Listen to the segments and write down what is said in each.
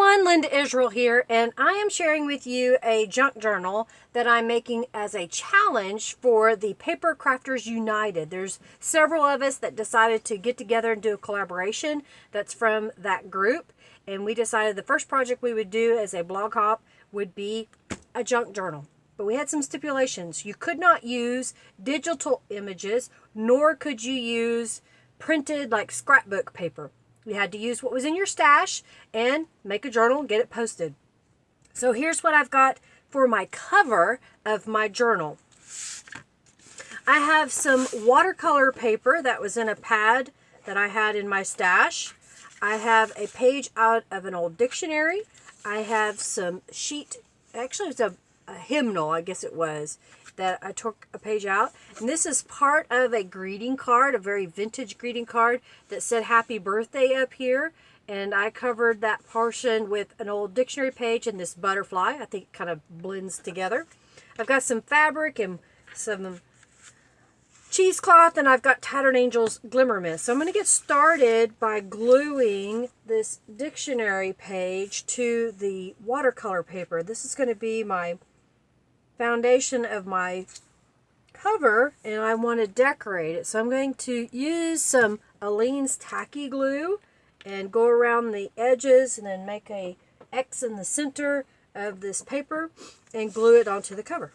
everyone, Linda Israel here, and I am sharing with you a junk journal that I'm making as a challenge for the Paper Crafters United. There's several of us that decided to get together and do a collaboration that's from that group, and we decided the first project we would do as a blog hop would be a junk journal. But we had some stipulations. You could not use digital images, nor could you use printed like scrapbook paper. You had to use what was in your stash and make a journal and get it posted. So here's what I've got for my cover of my journal. I have some watercolor paper that was in a pad that I had in my stash. I have a page out of an old dictionary. I have some actually it was a hymnal, I guess it was, that I took a page out. And this is part of a greeting card, a very vintage greeting card that said happy birthday up here. And I covered that portion with an old dictionary page and this butterfly. I think it kind of blends together. I've got some fabric and some cheesecloth, and I've got Tattered Angels Glimmer Mist. So I'm going to get started by gluing this dictionary page to the watercolor paper. This is going to be my foundation of my cover, and I want to decorate it. So I'm going to use some Aleene's tacky glue and go around the edges and then make a X in the center of this paper and glue it onto the cover.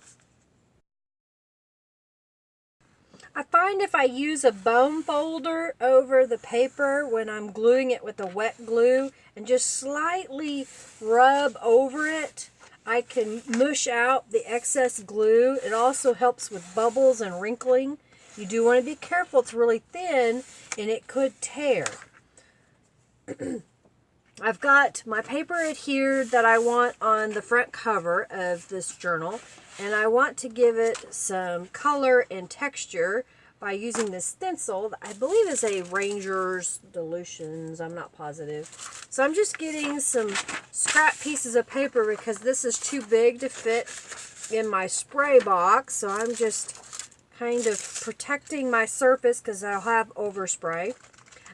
I find if I use a bone folder over the paper when I'm gluing it with the wet glue and just slightly rub over it, I can mush out the excess glue. It also helps with bubbles and wrinkling. You do want to be careful. It's really thin and it could tear. I've got my paper adhered that I want on the front cover of this journal, and I want to give it some color and texture by using this stencil that I believe is a Ranger's Dilutions. I'm not positive. So I'm just getting some scrap pieces of paper because this is too big to fit in my spray box. So I'm just kind of protecting my surface because I'll have overspray.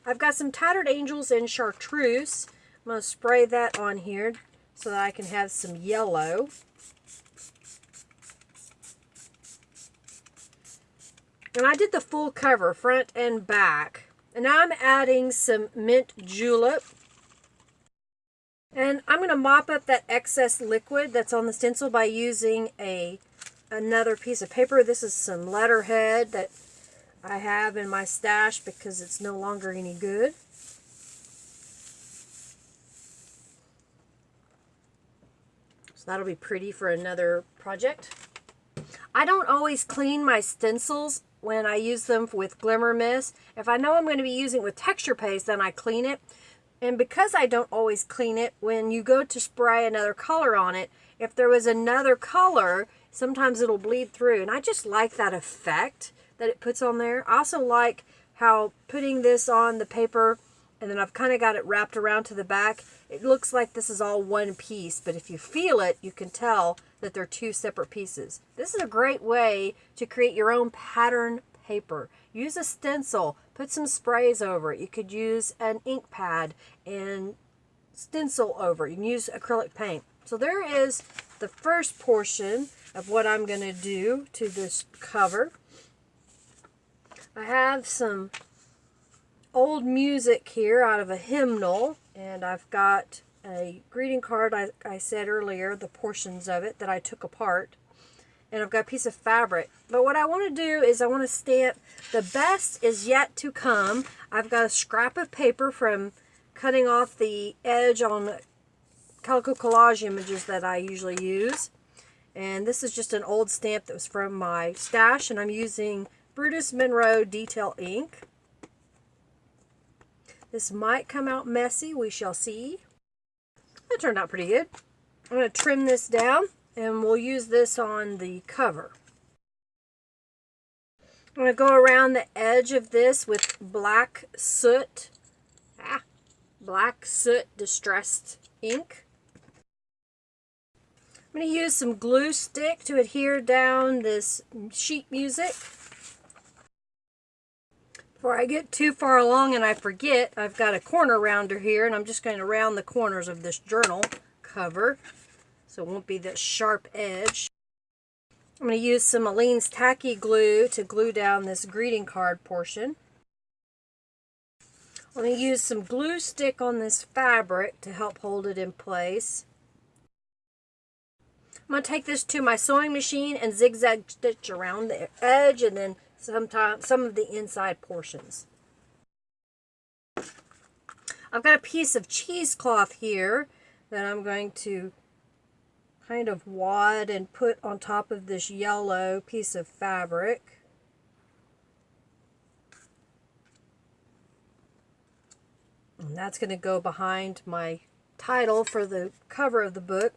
I've got some Tattered Angels in Chartreuse. I'm going to spray that on here so that I can have some yellow. And I did the full cover, front and back. And now I'm adding some Mint Julep. And I'm going to mop up that excess liquid that's on the stencil by using another piece of paper. This is some letterhead that I have in my stash because it's no longer any good. So that'll be pretty for another project. I don't always clean my stencils when I use them with Glimmer Mist. If I know I'm going to be using it with texture paste, then I clean it. And because I don't always clean it, when you go to spray another color on it, if there was another color, sometimes it'll bleed through. And I just like that effect that it puts on there. I also like how putting this on the paper, and then I've kind of got it wrapped around to the back, it looks like this is all one piece, but if you feel it, you can tell that they're two separate pieces. This is a great way to create your own pattern paper. Use a stencil, put some sprays over it. You could use an ink pad and stencil over it. You can use acrylic paint. So there is the first portion of what I'm going to do to this cover. I have some old music here out of a hymnal, and I've got a greeting card, I said earlier, the portions of it that I took apart, and I've got a piece of fabric. But what I want to do is I want to stamp the best is yet to come. I've got a scrap of paper from cutting off the edge on Calico Collage images that I usually use, and this is just an old stamp that was from my stash, and I'm using Brutus Monroe Detail ink. This might come out messy, we shall see. That turned out pretty good. I'm going to trim this down and we'll use this on the cover. I'm going to go around the edge of this with black soot distressed ink. I'm going to use some glue stick to adhere down this sheet music. Before I get too far along and I forget, I've got a corner rounder here, and I'm just going to round the corners of this journal cover so it won't be that sharp edge. I'm going to use some Aleene's tacky glue to glue down this greeting card portion. I'm going to use some glue stick on this fabric to help hold it in place. I'm going to take this to my sewing machine and zigzag stitch around the edge and then some of the inside portions. I've got a piece of cheesecloth here that I'm going to kind of wad and put on top of this yellow piece of fabric. And that's going to go behind my title for the cover of the book.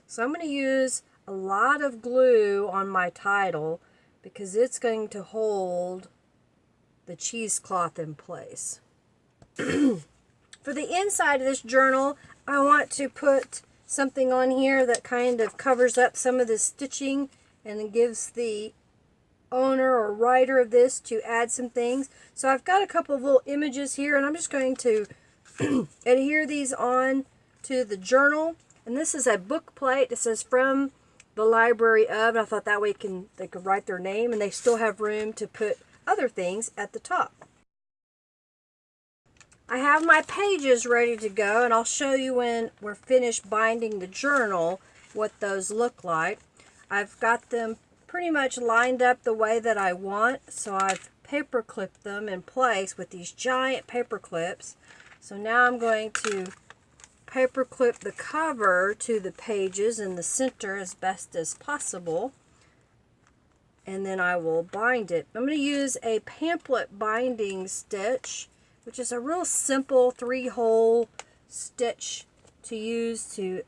So I'm going to use a lot of glue on my title because it's going to hold the cheesecloth in place. For the inside of this journal, I want to put something on here that kind of covers up some of the stitching and gives the owner or writer of this to add some things. So I've got a couple of little images here, and I'm just going to adhere these on to the journal. And this is a book plate. It says from the library of, and I thought that way they could write their name, and they still have room to put other things at the top. I have my pages ready to go, and I'll show you when we're finished binding the journal what those look like. I've got them pretty much lined up the way that I want, so I've paper clipped them in place with these giant paper clips. So now I'm going to paper clip the cover to the pages in the center as best as possible, and then I will bind it. I'm going to use a pamphlet binding stitch, which is a real simple 3-hole stitch to use to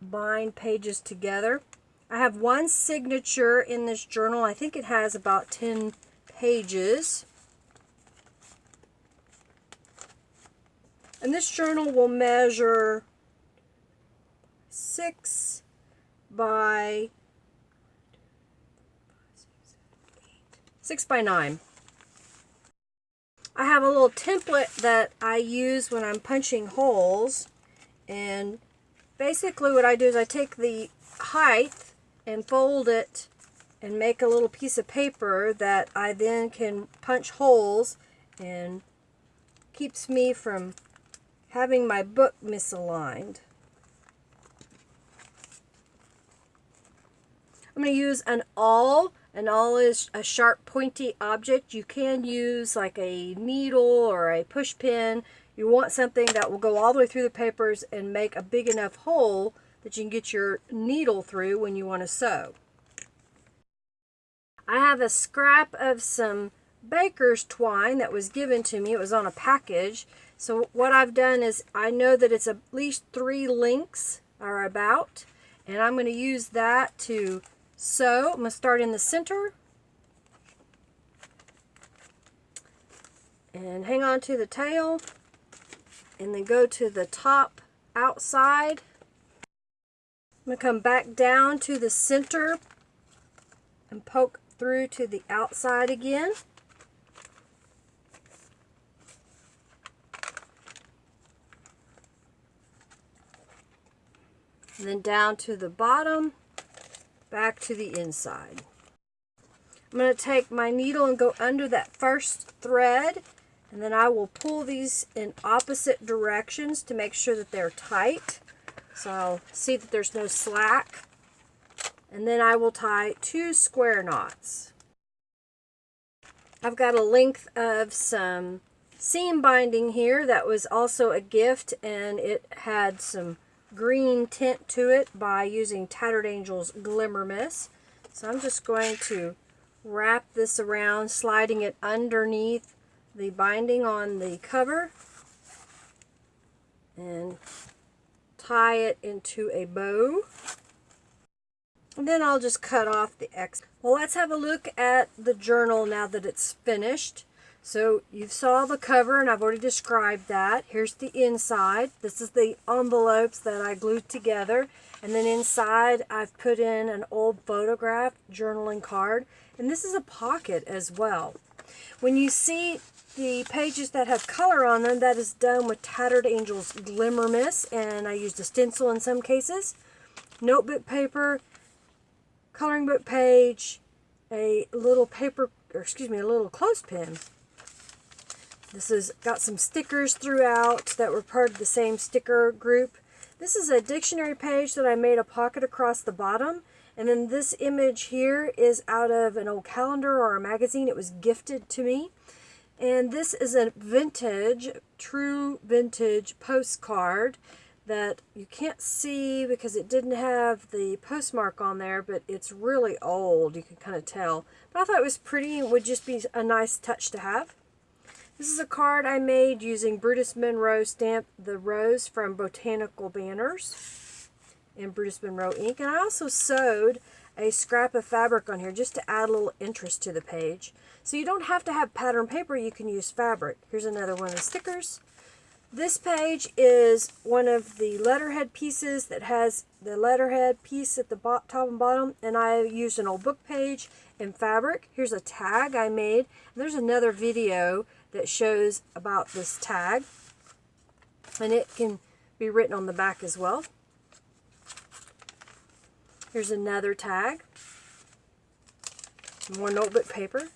bind pages together. I have one signature in this journal. I think it has about 10 pages. And this journal will measure 6 by 9. I have a little template that I use when I'm punching holes, and basically what I do is I take the height and fold it and make a little piece of paper that I then can punch holes, and keeps me from having my book misaligned. I'm going to use an awl. An awl is a sharp, pointy object. You can use like a needle or a push pin. You want something that will go all the way through the papers and make a big enough hole that you can get your needle through when you want to sew. I have a scrap of some baker's twine that was given to me. It was on a package. So what I've done is I know that it's at least 3 lengths or about, and I'm going to use that to sew. I'm going to start in the center and hang on to the tail, and then go to the top outside. I'm going to come back down to the center and poke through to the outside again. And then down to the bottom, back to the inside. I'm going to take my needle and go under that first thread, and then I will pull these in opposite directions to make sure that they're tight. So I'll see that there's no slack. And then I will tie 2 square knots. I've got a length of some seam binding here that was also a gift, and it had some green tint to it by using Tattered Angel's Glimmer Mist. So I'm just going to wrap this around, sliding it underneath the binding on the cover, and tie it into a bow. And then I'll just cut off the excess. Well, let's have a look at the journal now that it's finished. So you saw the cover, and I've already described that. Here's the inside. This is the envelopes that I glued together. And then inside, I've put in an old photograph journaling card. And this is a pocket as well. When you see the pages that have color on them, that is done with Tattered Angel's Glimmer Mist, and I used a stencil in some cases. Notebook paper, coloring book page, a little paper, or excuse me, a little clothespin. This has got some stickers throughout that were part of the same sticker group. This is a dictionary page that I made a pocket across the bottom. And then this image here is out of an old calendar or a magazine. It was gifted to me. And this is a vintage, true vintage postcard that you can't see because it didn't have the postmark on there, but it's really old. You can kind of tell. But I thought it was pretty and would just be a nice touch to have. This is a card I made using Brutus Monroe stamp, the rose from Botanical Banners in Brutus Monroe ink. And I also sewed a scrap of fabric on here just to add a little interest to the page. So you don't have to have pattern paper, you can use fabric. Here's another one of the stickers. This page is one of the letterhead pieces that has the letterhead piece at the top and bottom, and I used an old book page in fabric. Here's a tag I made. There's another video that shows about this tag, and it can be written on the back as well. Here's another tag, more notebook paper,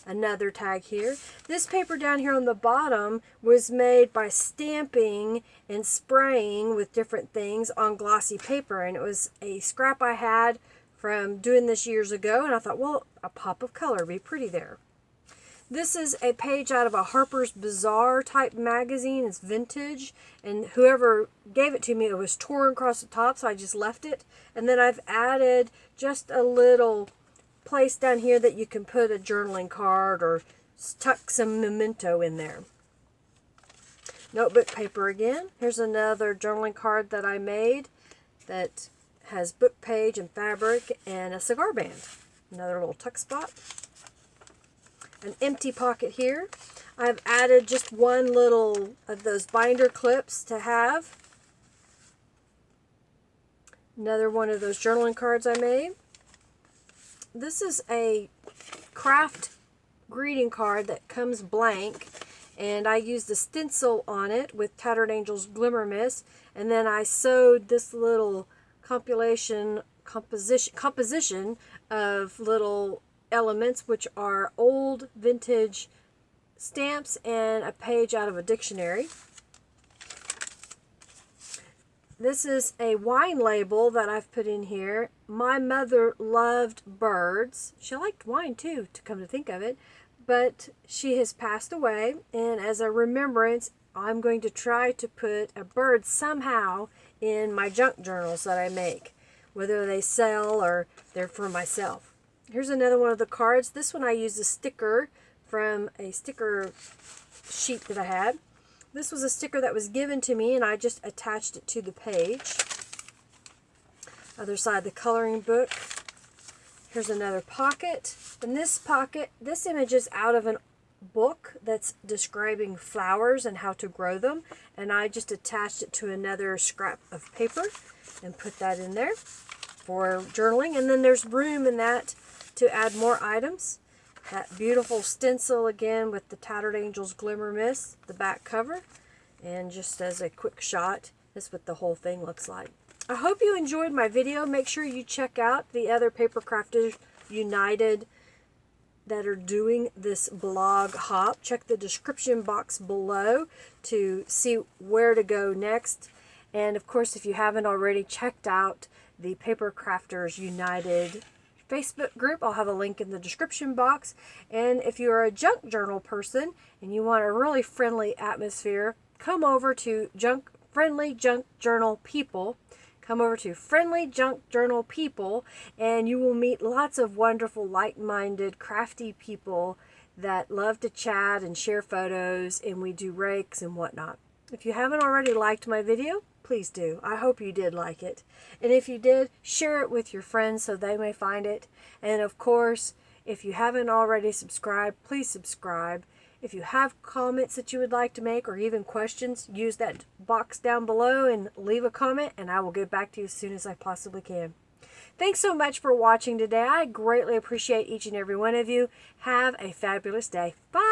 another tag here. This paper down here on the bottom was made by stamping and spraying with different things on glossy paper, and it was a scrap I had from doing this years ago, and I thought, well, a pop of color would be pretty there. This is a page out of a Harper's Bazaar type magazine. It's vintage, and whoever gave it to me, it was torn across the top, so I just left it. And then I've added just a little place down here that you can put a journaling card or tuck some memento in there. Notebook paper again. Here's another journaling card that I made that has book page and fabric and a cigar band. Another little tuck spot. An empty pocket here. I've added just one little of those binder clips to have. Another one of those journaling cards I made. This is a craft greeting card that comes blank, and I used a stencil on it with Tattered Angel's Glimmer Mist, and then I sewed this little composition of little elements, which are old vintage stamps and a page out of a dictionary. This is a wine label that I've put in here. My mother loved birds. She liked wine too, to come to think of it, but she has passed away, and as a remembrance, I'm going to try to put a bird somehow in my junk journals that I make, whether they sell or they're for myself. Here's another one of the cards. This one I used a sticker from a sticker sheet that I had. This was a sticker that was given to me, and I just attached it to the page. Other side, the coloring book. Here's another pocket. In this pocket, this image is out of a book that's describing flowers and how to grow them, and I just attached it to another scrap of paper and put that in there for journaling. And then there's room in that to add more items. That beautiful stencil again with the Tattered Angel's Glimmer Mist, the back cover. And just as a quick shot, this is what the whole thing looks like. I hope you enjoyed my video. Make sure you check out the other Paper Crafters United that are doing this blog hop. Check the description box below to see where to go next. And of course, if you haven't already checked out the Paper Crafters United Facebook group, I'll have a link in the description box. And if you're a junk journal person and you want a really friendly atmosphere, come over to Friendly Junk Journal People. Come over to Friendly Junk Journal People, and you will meet lots of wonderful, like-minded, crafty people that love to chat and share photos, and we do rakes and whatnot. If you haven't already liked my video, please do. I hope you did like it. And if you did, share it with your friends so they may find it. And of course, if you haven't already subscribed, please subscribe. If you have comments that you would like to make or even questions, use that box down below and leave a comment, and I will get back to you as soon as I possibly can. Thanks so much for watching today. I greatly appreciate each and every one of you. Have a fabulous day. Bye.